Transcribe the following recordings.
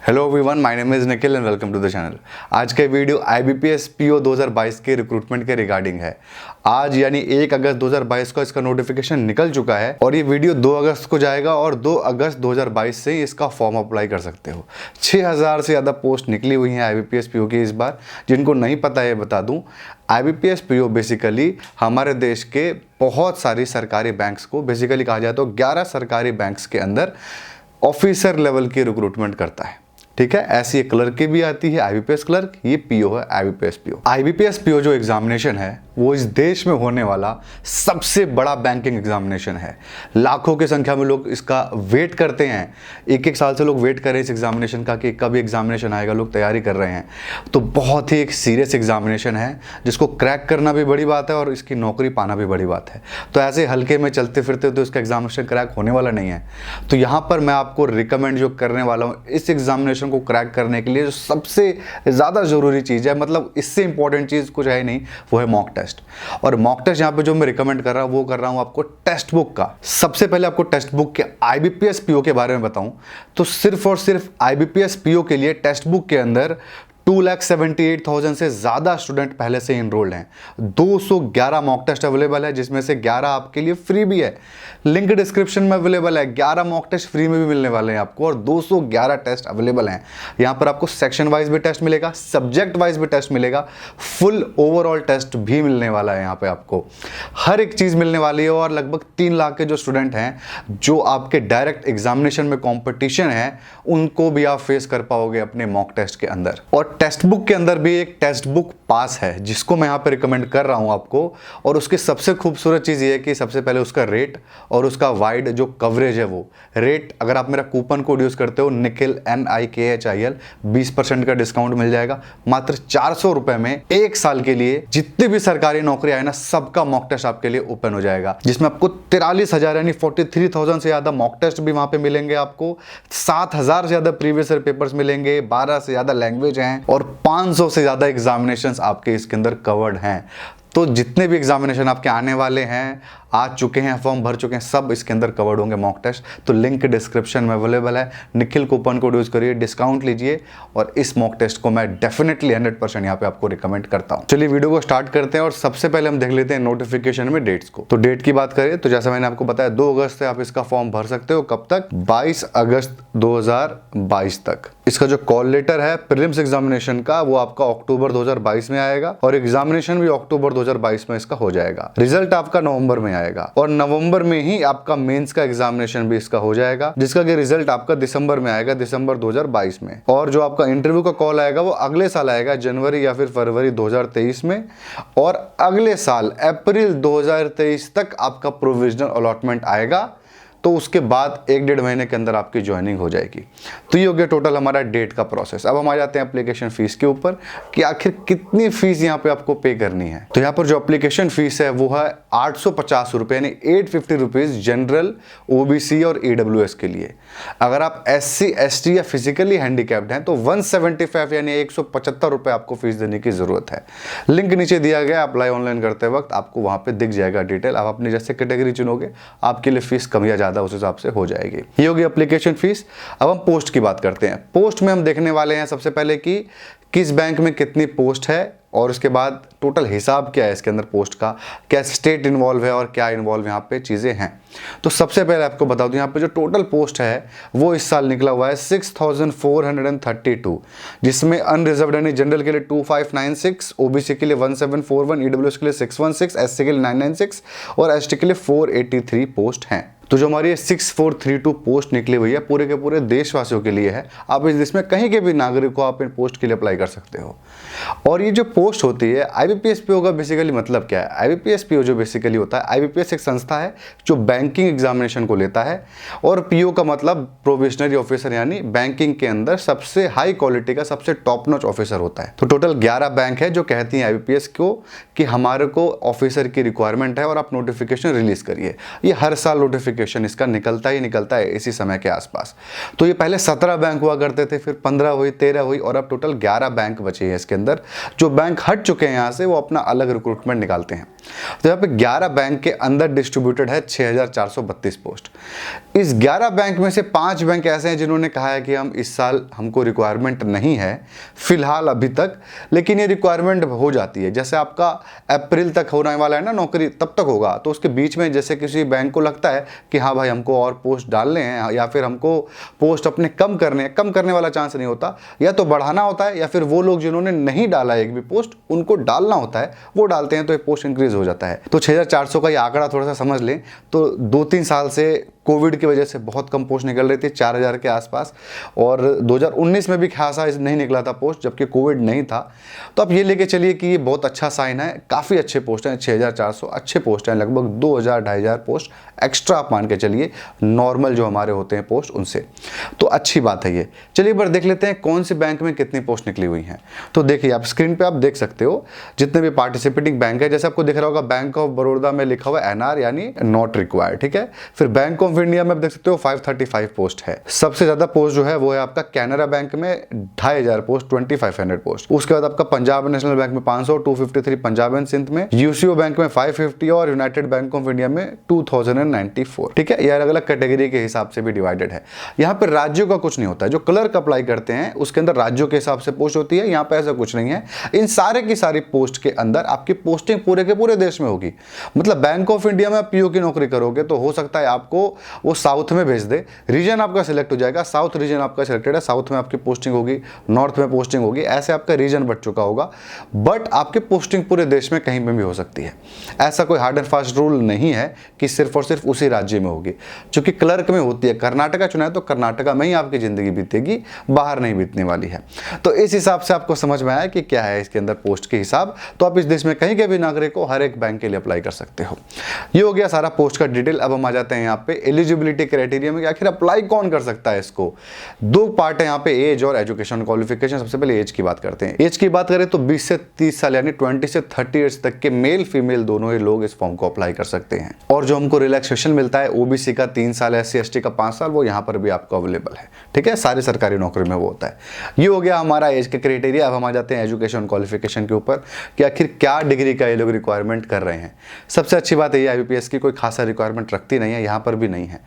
Hello everyone, my name is Nikhil and welcome to the channel. आज का video IBPS PO 2022 के recruitment के regarding है। आज यानी 1 अगस्त 2022 को इसका नोटिफिकेशन निकल चुका है और ये वीडियो 2 अगस्त को जाएगा और 2 अगस्त 2022 से इसका फॉर्म अप्लाई कर सकते हो। 6000 से ज़्यादा पोस्ट निकली हुई हैं IBPS PO की इस बार। जिनको नहीं पता है बता दूँ, IBPS PO बेसिकली हमारे देश के बहुत सारी सरकारी बैंक्स को, बेसिकली कहा जाए तो 11 सरकारी बैंक्स के अंदर ऑफिसर लेवल की रिक्रूटमेंट करता है। ठीक है, ऐसी एक क्लर्क की भी आती है IBPS क्लर्क, ये PO है IBPS PO। IBPS PO जो एग्जामिनेशन है वो इस देश में होने वाला सबसे बड़ा बैंकिंग एग्जामिनेशन है। लाखों की संख्या में लोग इसका वेट करते हैं। एक साल से लोग वेट कर रहे हैं इस एग्जामिनेशन का कि कब एग्जामिनेशन आएगा, लोग तैयारी कर रहे हैं। तो बहुत ही एक सीरियस एग्जामिनेशन है जिसको क्रैक करना भी बड़ी बात है और इसकी नौकरी पाना भी बड़ी बात है। तो ऐसे हल्के में चलते फिरते तो इसका एग्जामिनेशन क्रैक होने वाला नहीं है। तो यहाँ पर मैं आपको रिकमेंड जो करने वाला हूँ इस एग्जामिनेशन को क्रैक करने के लिए, जो सबसे ज़्यादा ज़रूरी चीज़ है, मतलब इससे इंपॉर्टेंट चीज़ कुछ है नहीं, वो है मॉक टेस्ट। और मॉक टेस्ट यहाँ पे जो मैं रिकमेंड कर रहा हूँ वो कर रहा हूँ आपको टेक्स्ट बुक का। सबसे पहले आपको टेक्स्ट बुक के IBPS PO के बारे में बताऊं तो सिर्फ और सिर्फ IBPS PO के लिए टेक्स्ट बुक के अंदर 2,78,000 से ज़्यादा स्टूडेंट पहले से इनरोल्ड हैं। 211 मॉक टेस्ट अवेलेबल है, जिसमें से 11 आपके लिए फ्री भी है। लिंक डिस्क्रिप्शन में अवेलेबल है। 11 मॉक टेस्ट फ्री में भी मिलने वाले हैं आपको और 211 टेस्ट अवेलेबल हैं। यहाँ पर आपको सेक्शन वाइज भी टेस्ट मिलेगा, सब्जेक्ट वाइज भी टेस्ट मिलेगा, फुल ओवरऑल टेस्ट भी मिलने वाला है। यहाँ पे आपको हर एक चीज़ मिलने वाली है और लगभग 3 लाख के जो स्टूडेंट हैं जो आपके डायरेक्ट एग्जामिनेशन में कॉम्पिटिशन है उनको भी आप फेस कर पाओगे अपने मॉक टेस्ट के अंदर। और टेक्स्ट बुक के अंदर भी एक टेक्स्ट बुक पास है जिसको मैं यहाँ पे रिकमेंड कर रहा हूँ आपको। और उसकी सबसे खूबसूरत चीज़ ये है कि सबसे पहले उसका रेट और उसका वाइड जो कवरेज है वो रेट, अगर आप मेरा कूपन कोड यूज़ करते हो निखिल NIKHIL 20% का डिस्काउंट मिल जाएगा। मात्र 400 रुपये में 1 साल के लिए जितनी भी सरकारी नौकरी आए ना, सबका मॉक टेस्ट आपके लिए ओपन हो जाएगा, जिसमें आपको 43,000 यानी 43,000 से ज़्यादा मॉक टेस्ट भी वहाँ पे मिलेंगे आपको। 7,000 से ज़्यादा प्रीवियस ईयर पेपर्स मिलेंगे, 12 से ज़्यादा लैंग्वेज हैं और 500 से ज़्यादा एग्जामिनेशंस आपके इसके अंदर कवर्ड हैं। तो जितने भी एग्जामिनेशन आपके आने वाले हैं, आ चुके हैं, फॉर्म भर चुके हैं, सब इसके अंदर कवर्ड होंगे मॉक टेस्ट। तो लिंक डिस्क्रिप्शन में अवेलेबल है। निखिल कूपन कोड यूज़ करिए, डिस्काउंट लीजिए और इस मॉक टेस्ट को मैं डेफिनेटली 100% यहाँ पे आपको रिकमेंड करता हूँ। चलिए वीडियो को स्टार्ट करते हैं और सबसे पहले हम देख लेते हैं नोटिफिकेशन में डेट्स को। तो डेट की बात करें तो जैसा मैंने आपको बताया 2 अगस्त से आप इसका फॉर्म भर सकते हो। कब तक? 22 अगस्त 2022 तक। इसका जो कॉल लेटर है प्रीलिम्स एग्जामिनेशन का वो आपका अक्टूबर 2022 में आएगा और एग्जामिनेशन भी अक्टूबर 2022 में इसका हो जाएगा। रिजल्ट आपका नवंबर में आएगा और नवंबर में ही आपका मेंस का एग्जामिनेशन भी इसका हो जाएगा, जिसका कि रिजल्ट आपका दिसंबर में आएगा, दिसंबर 2022 में। और जो आपका इंटरव्यू का कॉल आएगा वो अगले साल आएगा, जनवरी या फिर फरवरी 2023 में। और अगले साल अप्रैल 2023 तक आपका प्रोविजनल अलॉटमेंट आएगा। तो उसके बाद 1-1.5 महीने के अंदर आपकी ज्वाइनिंग हो जाएगी। तो ये हो गया टोटल हमारा डेट का प्रोसेस। अब हम आ जाते हैं एप्लीकेशन फीस के ऊपर कि आखिर कितनी फीस यहाँ पे आपको पे करनी है। तो यहाँ पर जो एप्लीकेशन फीस है वो है 850 रुपये यानी 850 रुपीज़ जनरल, OBC और EWS के लिए। अगर आप SC ST या फिजिकली हैंडीकैप्ड हैं तो 175 यानी 175 रुपये आपको फीस देने की ज़रूरत है। लिंक नीचे दिया गया, अप्लाई ऑनलाइन करते वक्त आपको वहाँ पर दिख जाएगा डिटेल। आप अपनी जैसे कैटेगरी चुनोगे आपके लिए फीस कम या ज़्यादा उस हिसाब से हो जाएगी। ये होगी एप्लीकेशन फीस। अब हम पोस्ट की बात करते हैं। पोस्ट में हम देखने वाले हैं सबसे पहले कि किस बैंक में कितनी पोस्ट है और उसके बाद टोटल हिसाब क्या है इसके अंदर पोस्ट का, क्या स्टेट इन्वॉल्व है और क्या इन्वॉल्व यहाँ पे चीज़ें हैं। तो सबसे पहले आपको बता दूं यहाँ पे जो टोटल पोस्ट है वो इस साल निकला हुआ है 6,432, जिसमें अनरिजर्व्ड यानी जनरल के लिए 2,596, OBC के लिए 1,741, EWS के लिए 616, SC के लिए 996 और ST के लिए 483 पोस्ट हैं। तो जो हमारी 6,432 पोस्ट निकली हुई है पूरे के पूरे देशवासियों के लिए है। आप इस देश में कहीं के भी नागरिक को आप इन पोस्ट के लिए अप्लाई कर सकते हो। और ये जो पोस्ट होती है IBPS PO का बेसिकली मतलब क्या है? IBPS PO जो बेसिकली होता है, IBPS एक संस्था है जो बैंकिंग एग्जामिनेशन को लेता है और PO का मतलब प्रोबेशनरी ऑफिसर यानी बैंकिंग के अंदर सबसे हाई क्वालिटी का सबसे टॉप नॉच ऑफिसर होता है। तो टोटल 11 बैंक है जो कहती हैं IBPS को कि हमारे को ऑफिसर की रिक्वायरमेंट है और आप नोटिफिकेशन रिलीज करिए। ये हर साल नोटिफिकेशन इसका निकलता ही निकलता है इसी समय के आसपास। तो ये पहले 17 बैंक हुआ करते थे, फिर 15 हुई, 13 हुई और अब टोटल 11 बैंक बचे हैं इसके अंदर। जो बैंक हट चुके हैं यहाँ से वो अपना अलग रिक्रूटमेंट निकालते हैं। तो यहाँ पे 11 बैंक के अंदर डिस्ट्रीब्यूटेड है 6432 पोस्ट। इस 11 बैंक में से 5 बैंक ऐसे हैं जिन्होंने कहा है कि हम इस साल हमको रिक्वायरमेंट नहीं है फिलहाल अभी तक, लेकिन ये रिक्वायरमेंट हो जाती है। जैसे आपका अप्रैल तक होने वाला है ना नौकरी, तब तक होगा, तो उसके बीच में जैसे किसी बैंक को लगता है कि हाँ भाई हमको और पोस्ट डालने हैं या फिर हमको पोस्ट अपने कम करने वाला चांस नहीं होता, या तो बढ़ाना होता है या फिर वो लोग जिन्होंने नहीं डाला एक भी पोस्ट उनको डालना होता है, वो डालते हैं तो एक पोस्ट इंक्रीज हो जाता है। तो 6400 का ये आंकड़ा थोड़ा सा समझ लें तो 2-3 साल से कोविड की वजह से बहुत कम पोस्ट निकल रही थी 4000 के आसपास, और 2019 में भी खासा नहीं निकला था पोस्ट जबकि कोविड नहीं था। तो आप ये लेके चलिए कि ये बहुत अच्छा साइन है, काफ़ी अच्छे पोस्ट हैं, 6400 अच्छे पोस्ट हैं, लगभग 2000-2500 पोस्ट एक्स्ट्रा आप मान के चलिए नॉर्मल जो हमारे होते हैं पोस्ट उनसे, तो अच्छी बात है ये। चलिए एक बार देख लेते हैं कौन से बैंक में कितनी पोस्ट निकली हुई हैं। तो देखिए आप स्क्रीन पे आप देख सकते हो जितने भी पार्टिसिपेटिंग बैंक है, जैसे आपको दिख रहा होगा बैंक ऑफ बड़ौदा में लिखा हुआ NR यानी नॉट रिक्वायर्ड, ठीक है। फिर बैंक ऑफ इंडिया में आप देख सकते हो 535 पोस्ट है। सबसे ज्यादा पोस्ट जो है वो है आपका कैनरा बैंक में 2500 पोस्ट, 2500 पोस्ट। उसके बाद आपका पंजाब नेशनल बैंक में 500, 253 पंजाब एंड सिंध में, यूसीओ बैंक में 550 और यूनाइटेड बैंक ऑफ इंडिया में 2094, ठीक है। ये अलग अलग कैटेगरी के हिसाब से भी डिवाइडेड है। यहाँ पर राज्यों का कुछ नहीं होता है, जो क्लर्क अप्लाई करते हैं उसके अंदर राज्यों के हिसाब से पोस्ट होती है, यहाँ पे ऐसा कुछ नहीं है। इन सारे की सारी पोस्ट के अंदर आपकी पोस्टिंग पूरे के पूरे देश में होगी। मतलब बैंक ऑफ इंडिया में आप पीओ की नौकरी करोगे तो हो सकता है आपको वो साउथ में भेज दे, रीजन आपका सिलेक्ट हो जाएगा, साउथ रीजन आपका सिलेक्टेड है, साउथ में आपकी पोस्टिंग होगी, नॉर्थ में पोस्टिंग होगी, ऐसे आपका रीजन बट चुका होगा। बट आपकी पोस्टिंग पूरे देश में कहीं पर भी हो सकती है, ऐसा कोई हार्ड एंड फास्ट रूल नहीं है कि सिर्फ और सिर्फ उसी राज्य में होगी। क्योंकि क्लर्क में होती है, कर्नाटका चुना है तो कर्नाटका में ही आपकी जिंदगी बीतेगी, बाहर नहीं बीतने वाली है। तो इस हिसाब से आपको समझ में आया कि क्या है इसके अंदर पोस्ट के हिसाब। तो आप इस देश में कहीं के भी नागरिक को हर एक बैंक के लिए अप्लाई कर सकते हो। ये हो गया सारा पोस्ट का डिटेल। अब हम आ जाते हैं यहाँ पे एलिजिबिलिटी क्राइटेरिया में कि आखिर अप्लाई कौन कर सकता है इसको। 2 पार्ट है यहाँ पे, एज और एजुकेशन क्वालिफिकेशन। सबसे पहले एज की बात करते हैं। एज की बात करें तो 20 से 30 साल यानी 20 से 30 ईयर्स तक के मेल फीमेल दोनों ही लोग इस फॉर्म को अप्लाई कर सकते हैं। और जो हमको रिलैक्सेशन मिलता है ओबीसी का 3 साल, SC ST का 5 साल, वो यहाँ पर भी आपको अवेलेबल है, ठीक है। सारी सरकारी नौकरी में वो होता है। ये हो गया हमारा एज के क्राइटेरिया। अब हम आ जाते हैं एजुकेशन क्वालिफिकेशन के ऊपर कि आखिर क्या डिग्री का ये लोग रिक्वायरमेंट कर रहे हैं। सबसे अच्छी बात है ये IBPS की कोई खासा रिक्वायरमेंट रखती नहीं है, यहाँ पर भी नहीं है।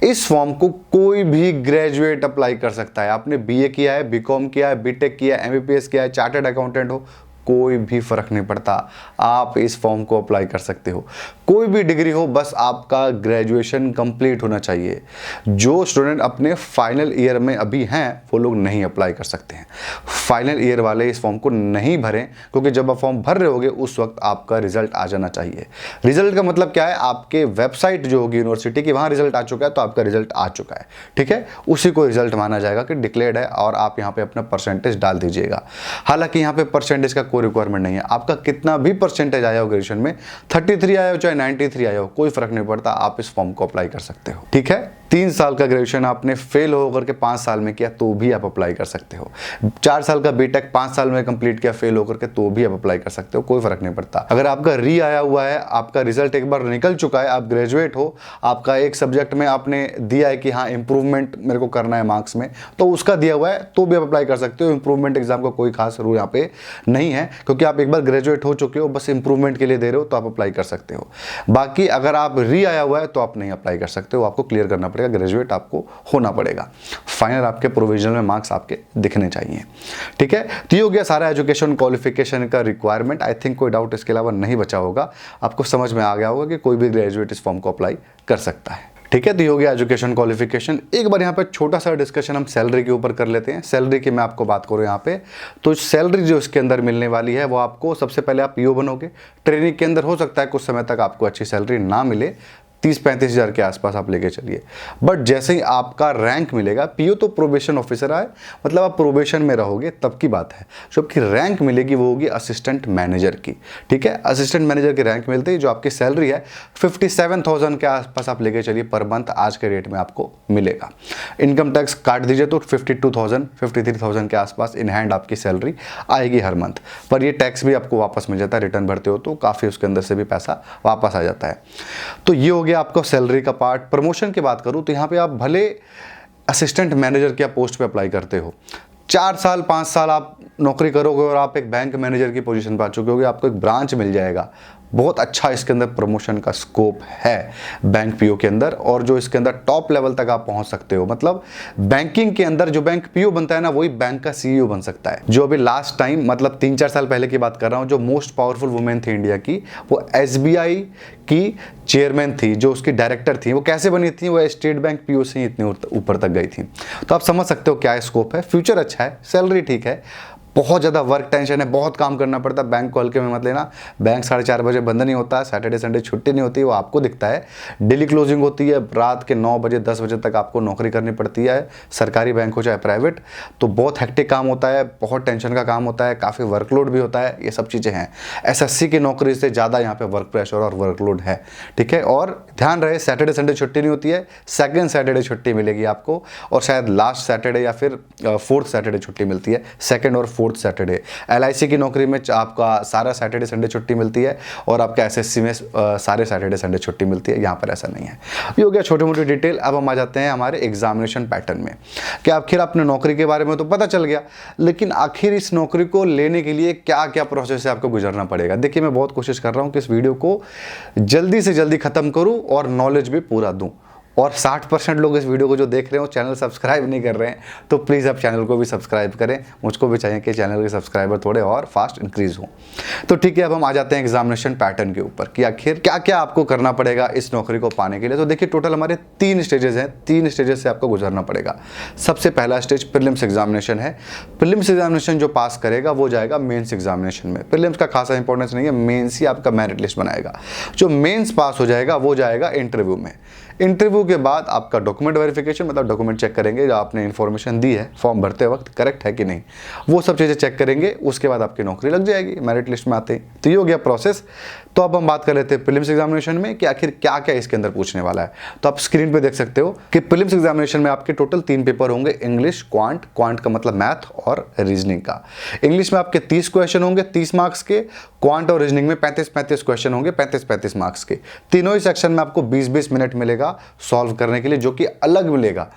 इस फॉर्म को कोई भी ग्रेजुएट अप्लाई कर सकता है। आपने BA किया है, BCom किया है, BTech किया है, MBBS किया है, चार्टर्ड अकाउंटेंट हो, कोई भी फर्क नहीं पड़ता, आप इस फॉर्म को अप्लाई कर सकते हो। कोई भी डिग्री हो, बस आपका ग्रेजुएशन कंप्लीट होना चाहिए। जो स्टूडेंट अपने फाइनल ईयर में अभी हैं वो लोग नहीं अप्लाई कर सकते हैं। फाइनल ईयर वाले इस फॉर्म को नहीं भरें, क्योंकि जब आप फॉर्म भर रहे होगे उस वक्त आपका रिजल्ट आ जाना चाहिए। रिजल्ट का मतलब क्या है, आपके वेबसाइट जो होगी यूनिवर्सिटी की, वहाँ रिजल्ट आ चुका है तो आपका रिजल्ट आ चुका है, ठीक है। उसी को रिजल्ट माना जाएगा कि डिक्लेयर्ड है, और आप यहाँ पे अपना परसेंटेज डाल दीजिएगा। हालांकि यहाँ पे परसेंटेज का कोई रिक्वायरमेंट नहीं है। आपका कितना भी परसेंटेज आया हो ग्रेजुएशन में, 33 आया हो चाहे 93 आया हो, कोई फर्क नहीं पड़ता, आप इस फॉर्म को अप्लाई कर सकते हो, ठीक है। 3 साल का ग्रेजुएशन आपने फेल होकर के 5 साल में किया तो भी आप अप्लाई कर सकते हो। 4 साल का बीटेक 5 साल में कंप्लीट किया फेल होकर के तो भी आप अप्लाई कर सकते हो, कोई फर्क नहीं पड़ता। अगर आपका री आया हुआ है, आपका रिजल्ट एक बार निकल चुका है, आप ग्रेजुएट हो, आपका एक सब्जेक्ट में आपने दिया है कि हाँ इंप्रूवमेंट मेरे को करना है मार्क्स में, तो उसका दिया हुआ है तो भी आप अप्लाई कर सकते हो। इंप्रूवमेंट एग्जाम का कोई खास रूल यहाँ पे नहीं है, क्योंकि आप एक बार ग्रेजुएट हो चुके हो, बस इंप्रूवमेंट के लिए दे रहे हो तो आप अप्लाई कर सकते हो। बाकी अगर आप री आया हुआ है तो आप नहीं अप्लाई कर सकते हो, आपको क्लियर करना पड़ेगा, ग्रेजुएट आपको होना पड़ेगा। फाइनल आपके प्रोविजनल में मार्क्स आपके दिखने चाहिए, ठीक है। तो ये हो गया सारा एजुकेशन क्वालिफिकेशन का रिक्वायरमेंट। आई थिंक कोई डाउट इसके अलावा नहीं बचा होगा, आपको समझ में आ गया होगा कि कोई भी ग्रेजुएट इस फॉर्म को अप्लाई कर सकता है, ठीक है। तो ये हो गया एजुकेशन क्वालिफिकेशन। एक बार यहाँ पे छोटा सा डिस्कशन हम सैलरी के ऊपर कर लेते हैं। सैलरी की मैं आपको बात करूँ यहाँ पे, तो सैलरी जो इसके अंदर मिलने वाली है वो आपको, सबसे पहले आप पीओ बनोगे, ट्रेनिंग के अंदर हो सकता है कुछ समय तक आपको अच्छी सैलरी ना मिले, 30-35 हज़ार के आसपास आप लेके चलिए। बट जैसे ही आपका रैंक मिलेगा, पीओ तो प्रोबेशन ऑफिसर है, मतलब आप प्रोबेशन में रहोगे तब की बात है। जो आपकी रैंक मिलेगी वो होगी असिस्टेंट मैनेजर की, ठीक है। असिस्टेंट मैनेजर की रैंक मिलते ही जो आपकी सैलरी है 57,000 के आसपास आप लेके चलिए पर मंथ, आज के रेट में आपको मिलेगा। इनकम टैक्स काट दीजिए तो 52,000 53,000 के आसपास इन हैंड आपकी सैलरी आएगी हर मंथ। पर ये टैक्स भी आपको वापस मिल जाता है, रिटर्न भरते हो तो काफ़ी उसके अंदर से भी पैसा वापस आ जाता है। तो ये हो गया आपको सैलरी का पार्ट। प्रमोशन की बात करूं तो यहां पे आप भले असिस्टेंट मैनेजर की पोस्ट पे अप्लाई करते हो, 4 साल 5 साल आप नौकरी करोगे और आप एक बैंक मैनेजर की पोजीशन पर आ चुके होगे, आपको एक ब्रांच मिल जाएगा, बहुत अच्छा इसके अंदर प्रमोशन का स्कोप है बैंक पीओ के अंदर, और जो इसके अंदर टॉप लेवल तक आप पहुंच सकते हो। मतलब बैंकिंग के अंदर जो बैंक पीओ बनता है ना, वही बैंक का सीईओ बन सकता है। जो अभी लास्ट टाइम, मतलब 3-4 साल पहले की बात कर रहा हूं, जो मोस्ट पावरफुल वुमेन थी इंडिया की, वो एसबीआई की चेयरमैन थी, जो उसकी डायरेक्टर थी। वो कैसे बनी थी? वो स्टेट बैंक पीओ से ही इतने ऊपर तक गई थी। तो आप समझ सकते हो क्या स्कोप है। फ्यूचर अच्छा है, सैलरी ठीक है, बहुत ज़्यादा वर्क टेंशन है, बहुत काम करना पड़ता है। बैंक को हल्के में मत लेना। बैंक 4:30 बजे बंद नहीं होता, सैटरडे संडे छुट्टी नहीं होती, वो आपको दिखता है। डेली क्लोजिंग होती है, रात के 9 बजे 10 बजे तक आपको नौकरी करनी पड़ती है, सरकारी बैंक हो चाहे प्राइवेट। तो बहुत हेक्टिक काम होता है, बहुत टेंशन का काम होता है, काफ़ी वर्कलोड भी होता है। ये सब चीज़ें हैं। एसएससी की नौकरी से ज़्यादा यहाँ पे वर्क प्रेशर और वर्कलोड है, ठीक है। और ध्यान रहे, सैटरडे संडे छुट्टी नहीं होती है, सेकेंड सैटरडे छुट्टी मिलेगी आपको, और शायद लास्ट सैटरडे या फिर फोर्थ सैटरडे छुट्टी मिलती है, सेकेंड और फोर्थ सैटरडे। एलआईसी की नौकरी में आपका सारा सैटरडे संडे छुट्टी मिलती है, और आपका एसएससी में सारे सैटरडे संडे छुट्टी मिलती है। यहाँ पर ऐसा नहीं है। ये हो गया छोटी मोटी डिटेल। अब हम आ जाते हैं हमारे एग्जामिनेशन पैटर्न में, कि आखिर आपने नौकरी के बारे में तो पता चल गया, लेकिन आखिर इस नौकरी को लेने के लिए क्या क्या प्रोसेस से आपको गुजरना पड़ेगा। देखिए, मैं बहुत कोशिश कर रहा हूँ कि इस वीडियो को जल्दी से जल्दी खत्म करूँ और नॉलेज भी पूरा दूँ। और 60% लोग इस वीडियो को जो देख रहे हो चैनल सब्सक्राइब नहीं कर रहे हैं, तो प्लीज़ आप चैनल को भी सब्सक्राइब करें। मुझको भी चाहिए कि चैनल के सब्सक्राइबर थोड़े और फास्ट इंक्रीज़ हों। तो ठीक है, अब हम आ जाते हैं एग्जामिनेशन पैटर्न के ऊपर, कि आखिर क्या क्या आपको करना पड़ेगा इस नौकरी को पाने के लिए। तो देखिए, टोटल हमारे 3 स्टेजेस हैं, 3 स्टेजेस से आपको गुजरना पड़ेगा। सबसे पहला स्टेज प्रीलिम्स एग्जामिनेशन है। प्रीलिम्स एग्जामिनेशन जो पास करेगा वो जाएगा मेंस एग्जामिनेशन में। प्रीलिम्स का खासा इंपॉर्टेंस नहीं है, मेंस ही आपका मेरिट लिस्ट बनाएगा। जो मेंस पास हो जाएगा वो जाएगा इंटरव्यू में। इंटरव्यू के बाद आपका डॉक्यूमेंट वेरिफिकेशन, मतलब डॉक्यूमेंट चेक करेंगे, जो आपने इन्फॉर्मेशन दी है फॉर्म भरते वक्त करेक्ट है कि नहीं, वो सब चीज़ें चेक करेंगे। उसके बाद आपकी नौकरी लग जाएगी मेरिट लिस्ट में आते ही। तो ये हो गया प्रोसेस। तो अब हम बात कर लेते हैं प्रीलिम्स एग्जामिनेशन में कि आखिर क्या क्या इसके अंदर पूछने वाला है। तो आप स्क्रीन पे देख सकते हो कि प्रीलिम्स एग्जामिनेशन में आपके टोटल 3 पेपर होंगे, इंग्लिश, क्वांट का मतलब मैथ, और रीजनिंग का। इंग्लिश में आपके 30 क्वेश्चन होंगे 30 मार्क्स के, क्वांट और रीजनिंग में 35-35 क्वेश्चन होंगे 35-35 मार्क्स के। तीनों ही सेक्शन में आपको 20-20 मिनट मिलेगा सॉल्व करने के लिए, जो कि अलग मिलेगा।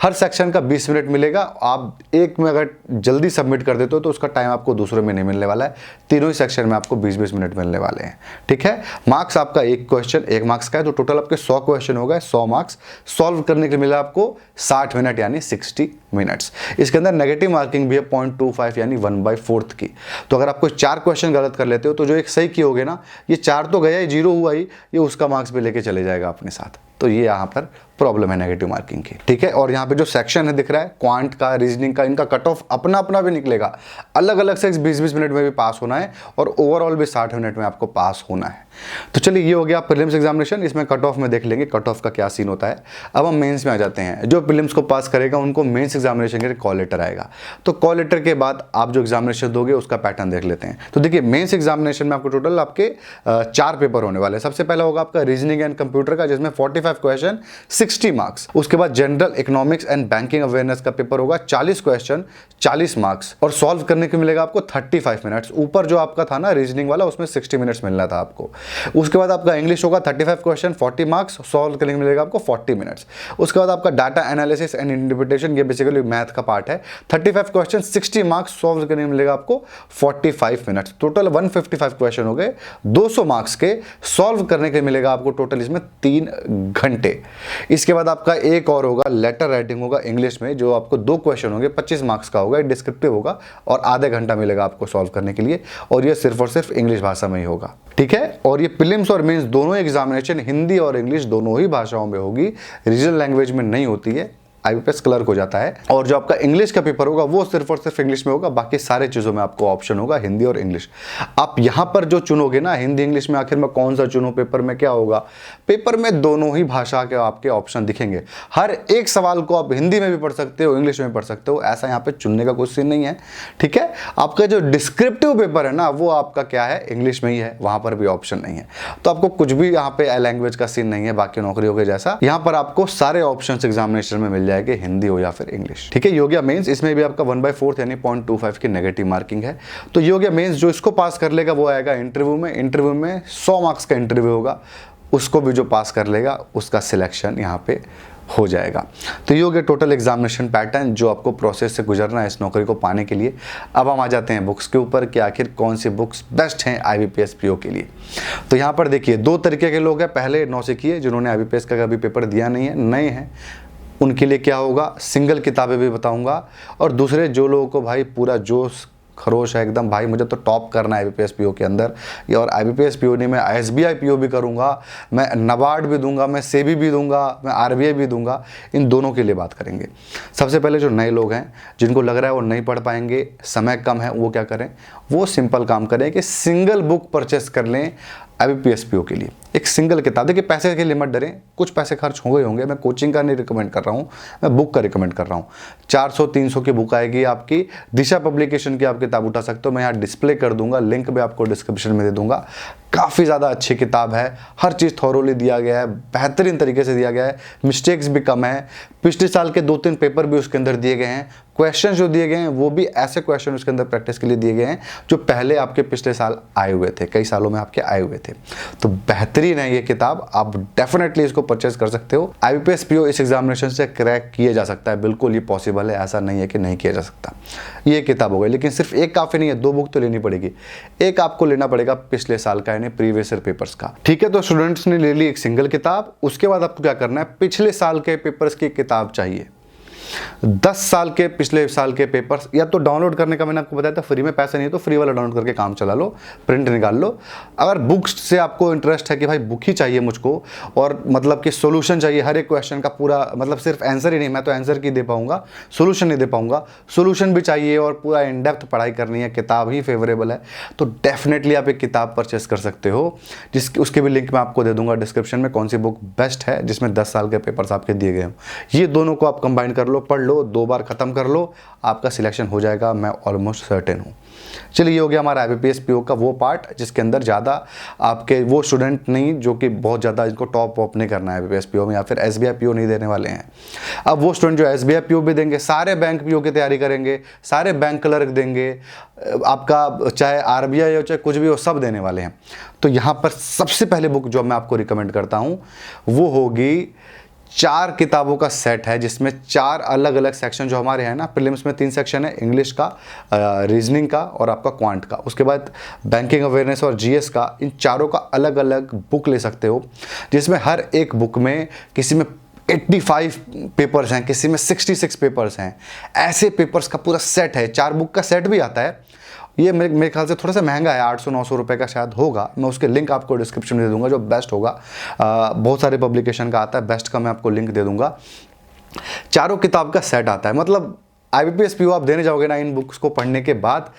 हर सेक्शन का 20 मिनट मिलेगा। आप एक में अगर जल्दी सबमिट कर देते हो तो उसका टाइम आपको दूसरे में नहीं मिलने वाला है। तीनों ही सेक्शन में आपको 20-20 मिनट मिलने वाले हैं, ठीक है। मार्क्स आपका एक क्वेश्चन 1 मार्क्स का है, तो टोटल आपके 100 क्वेश्चन हो गए, 100 मार्क्स। सॉल्व करने के लिए मिला आपको 60 मिनट यानी 60 मिनट्स। इसके अंदर नेगेटिव मार्किंग भी है 0.25 यानी 1/4 की। तो अगर आप कोई 4 क्वेश्चन गलत कर लेते हो तो जो एक सही किए होगे ना, ये 4 तो गया ही, 0 हुआ ही, ये उसका मार्क्स भी लेके चले जाएगा अपने साथ। तो ये यहाँ पर प्रॉब्लम है नेगेटिव मार्किंग की, ठीक है। और यहाँ पे जो सेक्शन है दिख रहा है, क्वांट का, रीजनिंग का, इनका कट ऑफ अपना अपना भी निकलेगा। अलग अलग से 20-20 मिनट में भी पास होना है, और ओवरऑल भी 60 मिनट में आपको पास होना है। तो चलिए, ये हो गया प्रीलिम्स एग्जामिनेशन। इसमें कट ऑफ में देख लेंगे कट ऑफ का क्या सीन होता है। अब हम मेंस में आ जाते हैं। जो प्रीलिम्स को पास करेगा उनको मेंस एग्जामिनेशन के लिए कॉल लेटर आएगा। तो कॉल लेटर के बाद आप जो एग्जामिनेशन दोगे उसका पैटर्न देख लेते हैं। तो देखिए, मेंस एग्जामिनेशन में आपको टोटल आपके 4 पेपर होने वाले हैं। सबसे पहला होगा आपका रीजनिंग एंड कंप्यूटर का, जिसमें 45 क्वेश्चन 60 मार्क्स। उसके बाद general economics and banking awareness का पेपर होगा, 40 क्वेश्चन 40 मार्क्स, और सॉल्व करने को मिलेगा आपको 35 मिनट्स। ऊपर जो आपका था ना रीजनिंग वाला, उसमें 60 मिनट्स मिलना था आपको। उसके बाद आपका इंग्लिश होगा 35 क्वेश्चन 40 मार्क्स, सॉल्व करने को मिलेगा आपको 40 मिनट्स। उसके बाद आपका डाटा एनालिसिस एंड इंटरप्रिटेशन, ये बेसिकली मैथ का पार्ट है, 35 क्वेश्चन 60 मार्क्स, सॉल्व करने को मिलेगा आपको 45 मिनट्स। टोटल 155 क्वेश्चन हो गए 200 मार्क्स के, सॉल्व करने के मिलेगा आपको टोटल इसमें 3 घंटे। इसके बाद आपका एक और होगा लेटर राइटिंग होगा इंग्लिश में, जो आपको 2 क्वेश्चन होंगे 25 मार्क्स का होगा, डिस्क्रिप्टिव होगा, और आधे घंटा मिलेगा आपको सॉल्व करने के लिए, और ये सिर्फ और सिर्फ इंग्लिश भाषा में ही होगा, ठीक है। और ये प्रीलिम्स और मेंस दोनों एग्जामिनेशन हिंदी और इंग्लिश दोनों ही भाषाओं में होगी, रीजनल लैंग्वेज में नहीं होती है, आईबीपीएस क्लर्क हो जाता है। और जो आपका इंग्लिश का पेपर होगा वो सिर्फ और सिर्फ इंग्लिश में होगा, बाकी सारे चीज़ों में आपको ऑप्शन होगा हिंदी और इंग्लिश। आप यहाँ पर जो चुनोगे ना, हिंदी इंग्लिश में आखिर में कौन सा चुनो, पेपर में क्या होगा, पेपर में दोनों ही भाषा के आपके ऑप्शन दिखेंगे। हर एक सवाल को आप हिंदी में भी पढ़ सकते हो, इंग्लिश में पढ़ सकते हो, ऐसा यहाँ पे चुनने का कुछ सीन नहीं है, ठीक है। आपका जो डिस्क्रिप्टिव पेपर है ना, वो आपका क्या है, इंग्लिश में ही है, वहाँ पर भी ऑप्शन नहीं है। तो आपको कुछ भी यहाँ पे लैंग्वेज का सीन नहीं है बाकी नौकरियों के जैसा। यहाँ पर आपको सारे ऑप्शन एग्जामिनेशन में मिल जाएंगे, हिंदी हो या फिर इंग्लिश, ठीक है। ये हो गया मेंस। इसमें भी आपका 1/4 यानी 0.25 की नेगेटिव मार्किंग है। तो ये हो गया मेंस। जो इसको पास कर लेगा वो आएगा इंटरव्यू में। इंटरव्यू में 100 मार्क्स का इंटरव्यू होगा, उसको भी जो पास कर लेगा उसका सिलेक्शन यहाँ पे हो जाएगा। तो ये हो गया टोटल एग्जामिनेशन पैटर्न जो आपको प्रोसेस से गुजरना है इस नौकरी को पाने के लिए। अब हम आ जाते हैं बुक्स के ऊपर कि आखिर कौन सी बुक्स बेस्ट हैं IBPS PO के लिए। तो यहाँ पर देखिए 2 तरीके के लोग हैं, पहले नौसिखिए जिन्होंने IBPS का कभी पेपर दिया नहीं है, नए हैं, उनके लिए क्या होगा, सिंगल किताबें भी बताऊंगा। और दूसरे जो लोगों को भाई पूरा जोश खरोश है एकदम, भाई मुझे तो टॉप करना है IBPS PO के अंदर, या और IBPS PO नहीं, मैं SBI PO भी करूंगा, मैं NABARD भी दूंगा, मैं SEBI भी दूंगा, मैं RBI भी दूंगा, इन दोनों के लिए बात करेंगे। सबसे पहले जो नए लोग हैं जिनको लग रहा है वो नहीं पढ़ पाएंगे, समय कम है, वो क्या करें, वो सिंपल काम करें कि सिंगल बुक परचेस कर लें IBPS PO के लिए। एक सिंगल किताब, देखिए पैसे के लिए मत डरें, कुछ पैसे खर्च हो गए होंगे, मैं कोचिंग का नहीं रिकमेंड कर रहा हूँ, मैं बुक का रिकमेंड कर रहा हूँ। 400-300 की बुक आएगी आपकी, दिशा पब्लिकेशन की आप किताब उठा सकते हो, मैं यहाँ डिस्प्ले कर दूंगा, लिंक भी आपको डिस्क्रिप्शन में दे दूंगा। काफ़ी ज़्यादा अच्छी किताब है, हर चीज़ थॉरोली दिया गया है, बेहतरीन तरीके से दिया गया है, मिस्टेक्स भी कम है, पिछले साल के 2-3 पेपर भी उसके अंदर दिए गए हैं, क्वेश्चन जो दिए गए हैं वो भी ऐसे क्वेश्चन उसके अंदर प्रैक्टिस के लिए दिए गए हैं जो पहले आपके पिछले साल आए हुए थे, कई सालों में आपके आए हुए थे। तो बेहतरीन है ये किताब, आप डेफिनेटली इसको परचेज कर सकते हो। IBPS PO इस एग्जामिनेशन से क्रैक किया जा सकता है, बिल्कुल ये पॉसिबल है, ऐसा नहीं है कि नहीं किया जा सकता। ये किताब हो गई, लेकिन सिर्फ एक काफ़ी नहीं है, 2 बुक तो लेनी पड़ेगी। एक आपको लेना पड़ेगा पिछले साल का यानी प्रीवियस ईयर पेपर्स का, ठीक है। तो स्टूडेंट्स ने ले ली एक सिंगल किताब, उसके बाद आपको क्या करना है, पिछले साल के पेपर्स की किताब चाहिए। 10 साल के पिछले साल के पेपर्स या तो डाउनलोड करने का मैंने आपको बताया था, फ्री में, पैसे नहीं है तो फ्री वाला डाउनलोड करके काम चला लो, प्रिंट निकाल लो। अगर बुक्स से आपको इंटरेस्ट है कि भाई बुक ही चाहिए मुझको और मतलब कि सॉल्यूशन चाहिए हर एक क्वेश्चन का पूरा, मतलब सिर्फ आंसर ही नहीं, मैं तो आंसर की दे पाऊंगा, सॉल्यूशन नहीं दे पाऊंगा, सॉल्यूशन भी चाहिए और पूरा इन डेप्थ पढ़ाई करनी है, किताब ही फेवरेबल है, तो डेफिनेटली आप एक किताब परचेस कर सकते हो, उसके भी लिंक मैं आपको दे दूंगा डिस्क्रिप्शन में, कौन सी बुक बेस्ट है जिसमें 10 साल के पेपर्स आपके दिए गए हों। ये दोनों को आप कंबाइन कर लो, पढ़ लो, 2 बार खत्म कर लो, आपका सिलेक्शन हो जाएगा, मैं ऑलमोस्ट सर्टेन हूँ। चलिए ये हो गया हमारा IBPS PO का वो पार्ट जिसके अंदर ज़्यादा आपके वो स्टूडेंट नहीं जो कि बहुत ज़्यादा इनको टॉप वॉप नहीं करना है IBPS PO में, या फिर SBI PO नहीं देने वाले हैं। अब वो स्टूडेंट जो SBI PO भी देंगे, सारे बैंक PO की तैयारी करेंगे, सारे बैंक क्लर्क देंगे, आपका चाहे RBI हो चाहे कुछ भी हो, सब देने वाले हैं। तो यहाँ पर सबसे पहले बुक जो मैं आपको रिकमेंड करता हूँ वो होगी 4 किताबों का सेट है जिसमें 4 अलग अलग सेक्शन जो हमारे हैं ना, प्रीलिम्स में 3 सेक्शन है, इंग्लिश का, रीजनिंग का और आपका क्वांट का, उसके बाद बैंकिंग अवेयरनेस और GS का, इन चारों का अलग अलग बुक ले सकते हो, जिसमें हर एक बुक में किसी में 85 पेपर्स हैं, किसी में 66 पेपर्स हैं, ऐसे पेपर्स का पूरा सेट है। 4 बुक का सेट भी आता है, ये मेरे ख्याल से थोड़ा सा महंगा है, 800-900 रुपये का शायद होगा, मैं उसके लिंक आपको डिस्क्रिप्शन में दे दूंगा जो बेस्ट होगा, बहुत सारे पब्लिकेशन का आता है, बेस्ट का मैं आपको लिंक दे दूंगा। चारों किताब का सेट आता है, मतलब IBPS PO आप देने जाओगे ना, इन बुक्स को पढ़ने के बाद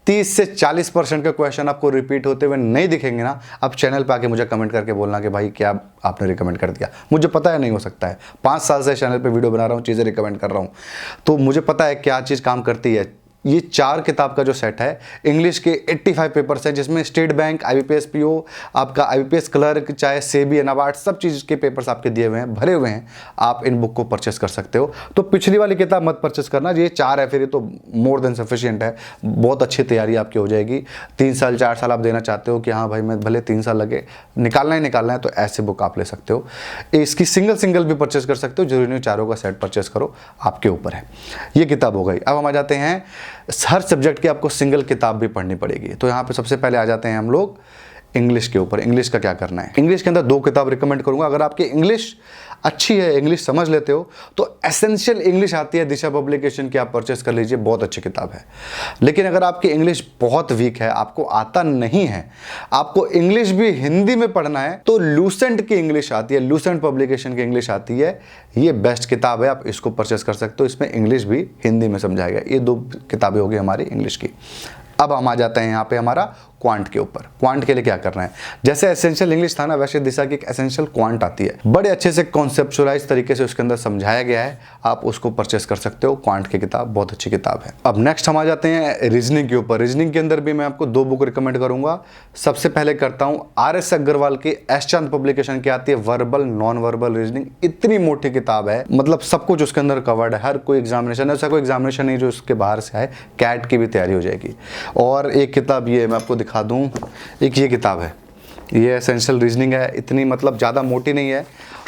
30 से 40% के क्वेश्चन आपको रिपीट होते हुए नहीं दिखेंगे ना, आप चैनल पे आके मुझे कमेंट करके बोलना कि भाई क्या आपने रिकमेंड कर दिया, मुझे पता है नहीं हो सकता है, 5 साल से चैनल पे वीडियो बना रहा हूँ, चीज़ें रिकमेंड कर रहा हूँ, तो मुझे पता है क्या चीज़ काम करती है। ये 4 किताब का जो सेट है, इंग्लिश के 85 पेपर्स हैं जिसमें स्टेट बैंक, IBPS PO, आपका IBPS क्लर्क, चाहे SEBI, NABARD, सब चीज़ के पेपर्स आपके दिए हुए हैं, भरे हुए हैं, आप इन बुक को परचेस कर सकते हो। तो पिछली वाली किताब मत परचेस करना, ये 4 है फिर ये तो मोर देन सफिशिएंट है, बहुत अच्छी तैयारी आपकी हो जाएगी। 3 साल 4 साल आप देना चाहते हो कि हाँ भाई मैं भले 3 साल लगे, निकालना ही निकालना है, तो ऐसे बुक आप ले सकते हो। इसकी सिंगल भी परचेस कर सकते हो, जरूरी नहीं चारों का सेट परचेस करो, आपके ऊपर है। ये किताब हो गई। अब हम आ जाते हैं, हर सब्जेक्ट की आपको सिंगल किताब भी पढ़नी पड़ेगी, तो यहाँ पे सबसे पहले आ जाते हैं हम लोग इंग्लिश के ऊपर। इंग्लिश का क्या करना है, इंग्लिश के अंदर 2 किताब रिकमेंड करूंगा। अगर आपकी इंग्लिश अच्छी है, इंग्लिश समझ लेते हो, तो एसेंशियल इंग्लिश आती है दिशा पब्लिकेशन की, आप परचेस कर लीजिए, बहुत अच्छी किताब है। लेकिन अगर आपकी इंग्लिश बहुत वीक है, आपको आता नहीं है, आपको इंग्लिश भी हिंदी में पढ़ना है, तो लूसेंट की इंग्लिश आती है, लूसेंट पब्लिकेशन की इंग्लिश आती है, ये बेस्ट किताब है, आप इसको परचेस कर सकते हो, इसमें इंग्लिश भी हिंदी में समझाया गया। ये 2 किताबें होगी हमारी इंग्लिश की। अब हम आ जाते हैं यहाँ पे हमारा क्वांट के ऊपर। क्वांट के लिए क्या करना है, जैसे एसेंशियल इंग्लिश था ना, वैसे दिशा की एक एसेंशियल क्वांट आती है, बड़े अच्छे से कॉन्सेप्चुअलाइज तरीके से उसके अंदर समझाया गया है, आप उसको परचेस कर सकते हो। क्वांट की किताब बहुत अच्छी किताब है। अब नेक्स्ट हम आ जाते हैं रीजनिंग के ऊपर। रीजनिंग के अंदर भी मैं आपको 2 बुक रिकमेंड करूंगा। सबसे पहले करता हूँ RS अग्रवाल की एस चंद पब्लिकेशन की आती है वर्बल नॉन वर्बल रीजनिंग। इतनी मोटी किताब है, मतलब सब कुछ उसके अंदर कवर्ड है, हर कोई एग्जामिनेशन, ऐसा कोई एग्जामिनेशन नहीं जो उसके बाहर से आए, कैट की भी तैयारी हो जाएगी। और एक किताब ये मैं आपको दिखा दूं, एक ये किताब है, ये एसेंशियल रीजनिंग है, इतनी मतलब ज़्यादा मोटी नहीं है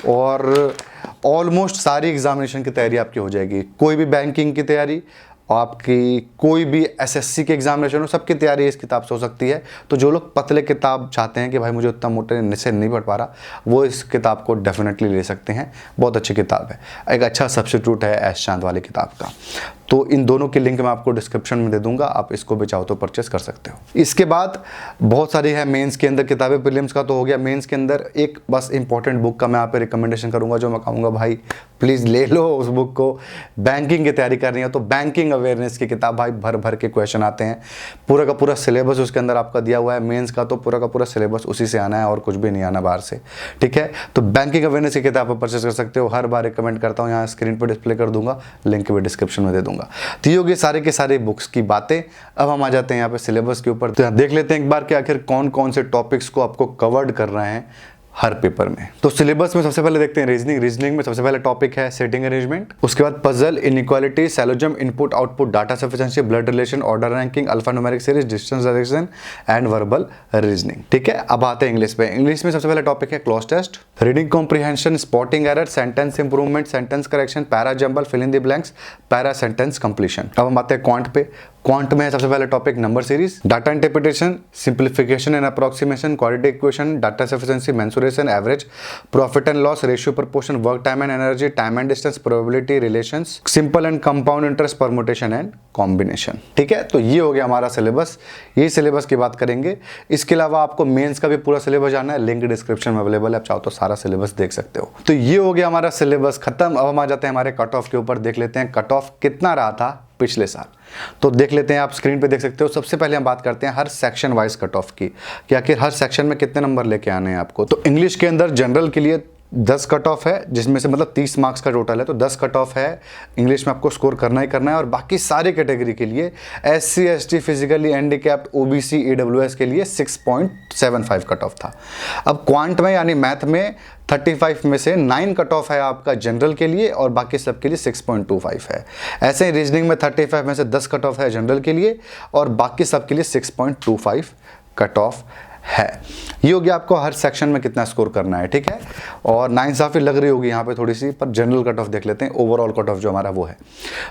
और ऑलमोस्ट सारी एग्जामिनेशन की तैयारी आपकी हो जाएगी। कोई भी बैंकिंग की तैयारी, आपकी कोई भी एसएससी की एग्जामिनेशन हो, सबकी तैयारी इस किताब से हो सकती है। तो जो लोग पतले किताब चाहते हैं कि भाई मुझे उतना मोटे से नहीं पढ़ पा रहा, वो इस किताब को डेफिनेटली ले सकते हैं। बहुत अच्छी किताब है, एक अच्छा सब्स्टिट्यूट है एस चांद वाली किताब का। तो इन दोनों की लिंक मैं आपको डिस्क्रिप्शन में दे दूंगा, आप इसको भी चाहो तो परचेस कर सकते हो। इसके बाद बहुत सारी है मेंस के अंदर किताबें, प्रीलिम्स का तो हो गया। मेंस के अंदर एक बस इंपॉर्टेंट बुक का मैं यहाँ पे रिकमेंडेशन करूंगा, जो मैं कहूँगा भाई प्लीज़ ले लो उस बुक को। बैंकिंग की तैयारी करनी है तो बैंकिंग अवेयरनेस की किताब, भाई भर भर के क्वेश्चन आते हैं, पूरा का पूरा सिलेबस उसके अंदर आपका दिया हुआ है। मेंस का तो पूरा का पूरा सिलेबस उसी से आना है और कुछ भी नहीं आना बाहर से, ठीक है। तो बैंकिंग अवेयरनेस की किताब आप परचेस कर सकते हो। हर बार रिकमेंड करता हूँ, यहाँ स्क्रीन पर डिस्प्ले कर दूंगा, लिंक भी डिस्क्रिप्शन में दे दूंगा। तो ये होगी सारे के सारे बुक्स की बातें। अब हम आ जाते हैं यहाँ पे सिलेबस के ऊपर। तो यहाँ देख लेते हैं एक बार कि आखिर कौन कौन से टॉपिक्स को आपको कवर्ड कर रहे हैं हर पेपर में। तो सिलेबस में सबसे पहले देखते हैं रीजनिंग। रीजनिंग में सबसे पहले टॉपिक है सेटिंग अरेंजमेंट, उसके बाद puzzle, inequality, syllogism, input output, data sufficiency, blood relation, order ranking, alphanumeric series, distance direction and verbal reasoning, ठीक है। अब आते हैं इंग्लिश पे। इंग्लिश में सबसे पहले टॉपिक है cloze test, reading comprehension, spotting error, sentence improvement, sentence correction, para jumble, fill in the blanks, para sentence completion. अब हम आते हैं क्वांट पे। क्वांट में सबसे पहले topic number series, data interpretation, simplification and approximation, quadratic equation, data sufficiency, mensuration, average, profit and loss, ratio proportion, work time and energy, time and distance, probability, relations, simple and compound interest, permutation and combination, ठीक है। तो ये हो गया हमारा syllabus, ये syllabus की बात करेंगे। इसके अलावा आपको मेंस का भी पूरा सिलेबस जानना है, लिंक डिस्क्रिप्शन में अवेलेबल है, आप चाहो तो सारा सिलेबस देख सकते हो। तो ये हो गया हमारा सिलेबस खत्म। अब हम आ जाते हैं हमारे कट ऑफ के ऊपर। देख लेते हैं कट ऑफ कितना रहा था पिछले साल, तो देख लेते हैं, आप स्क्रीन पे देख सकते हो। सबसे पहले हम बात करते हैं हर सेक्शन वाइज कट ऑफ की, कि आखिर हर सेक्शन में कितने नंबर लेके आने हैं आपको। तो इंग्लिश के अंदर जनरल के लिए 10 कट ऑफ है, जिसमें से मतलब 30 मार्क्स का टोटल है, तो 10 कट ऑफ है इंग्लिश में, आपको स्कोर करना ही करना है। और बाकी सारी कैटेगरी के लिए SC ST, physically handicapped, OBC, EWS के लिए 6.75 कट ऑफ था। अब क्वांट में यानी मैथ में 35 में से 9 कट ऑफ है आपका जनरल के लिए और बाकी सब के लिए 6.25 है। ऐसे ही रीजनिंग में 35 में से 10 कट ऑफ है जनरल के लिए और बाकी सब के लिए 6.25 कट ऑफ है। ये हो गया आपको हर सेक्शन में कितना स्कोर करना है, ठीक है। और नाइंसाफी लग रही होगी यहाँ पे थोड़ी सी, पर जनरल कट ऑफ देख लेते हैं, ओवरऑल कट ऑफ जो हमारा वो है।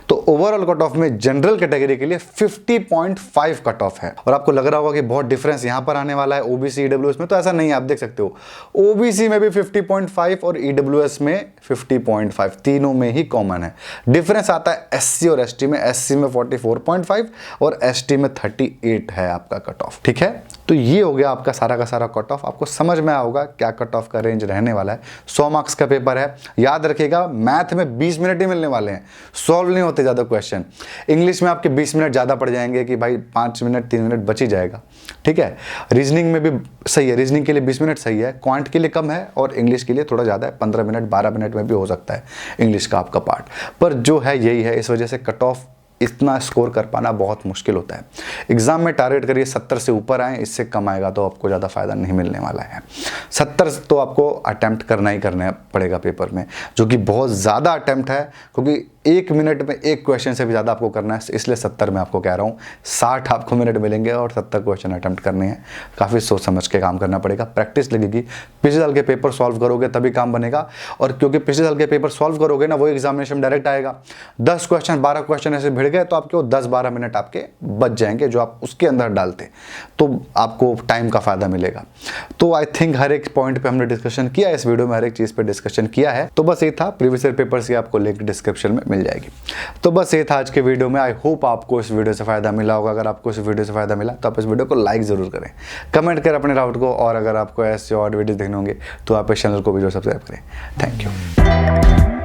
तो ओवरऑल कट ऑफ में जनरल कैटेगरी के लिए 50.5 कट ऑफ है। और आपको लग रहा होगा कि बहुत डिफरेंस यहाँ पर आने वाला है OBC EWS में, तो ऐसा नहीं है, आप देख सकते हो OBC में भी 50.5 और EWS में 50.5, तीनों में ही कॉमन है। डिफरेंस आता है SC और ST में, SC में 44.5 और ST में 38 है आपका कट ऑफ, ठीक है। तो ये हो गया आपका सारा का सारा कट ऑफ। आपको समझ में आओगा क्या कट ऑफ का रेंज रहने वाला है। 100 मार्क्स का पेपर है, याद रखिएगा मैथ में 20 मिनट ही मिलने वाले हैं, सॉल्व नहीं होते ज़्यादा क्वेश्चन। इंग्लिश में आपके 20 मिनट ज़्यादा पड़ जाएंगे कि भाई 5 मिनट 3 मिनट बच ही जाएगा, ठीक है। रीजनिंग में भी सही है, रीजनिंग के लिए 20 मिनट सही है, क्वांट के लिए कम है और इंग्लिश के लिए थोड़ा ज़्यादा है, 15 मिनट 12 मिनट में भी हो सकता है इंग्लिश का आपका पार्ट। पर जो है यही है, इस वजह से कट ऑफ इतना स्कोर कर पाना बहुत मुश्किल होता है। एग्जाम में टारगेट करिए 70 से ऊपर आए, इससे कम आएगा तो आपको ज़्यादा फायदा नहीं मिलने वाला है। 70 तो आपको अटेम्प्ट करना ही करना पड़ेगा पेपर में, जो कि बहुत ज़्यादा अटेम्प्ट है, क्योंकि 1 मिनट में एक क्वेश्चन से भी ज़्यादा आपको करना है, इसलिए 70 में आपको कह रहा हूँ। 60 आपको मिनट मिलेंगे और 70 क्वेश्चन अटेम्प्ट करने हैं। काफ़ी सोच समझ के काम करना पड़ेगा, प्रैक्टिस लगेगी। पिछले साल के पेपर सॉल्व करोगे तभी काम बनेगा, और क्योंकि पिछले साल के पेपर सॉल्व करोगे ना, वो एग्जामिनेशन में डायरेक्ट आएगा। 10 क्वेश्चन 12 क्वेश्चन ऐसे भिड़ गए तो आपके 10-12 मिनट आपके बच जाएंगे, जो आप उसके अंदर डालते तो आपको टाइम का फायदा मिलेगा। तो आई थिंक हर एक पॉइंट पे हमने डिस्कशन किया है इस वीडियो में, हर एक चीज़ पे डिस्कशन किया है। तो बस ये था, प्रीवियस ईयर पेपर्स की आपको लिंक डिस्क्रिप्शन में मिल जाएगी। तो बस ये था आज के वीडियो में। आई होप आपको इस वीडियो से फायदा मिला होगा। अगर आपको इस वीडियो से फायदा मिला तो आप इस वीडियो को लाइक जरूर करें, कमेंट करें अपने डाउट को, और अगर आपको ऐसे और वीडियो देखने होंगे तो आप इस चैनल को भी जो सब्सक्राइब करें। Thank you.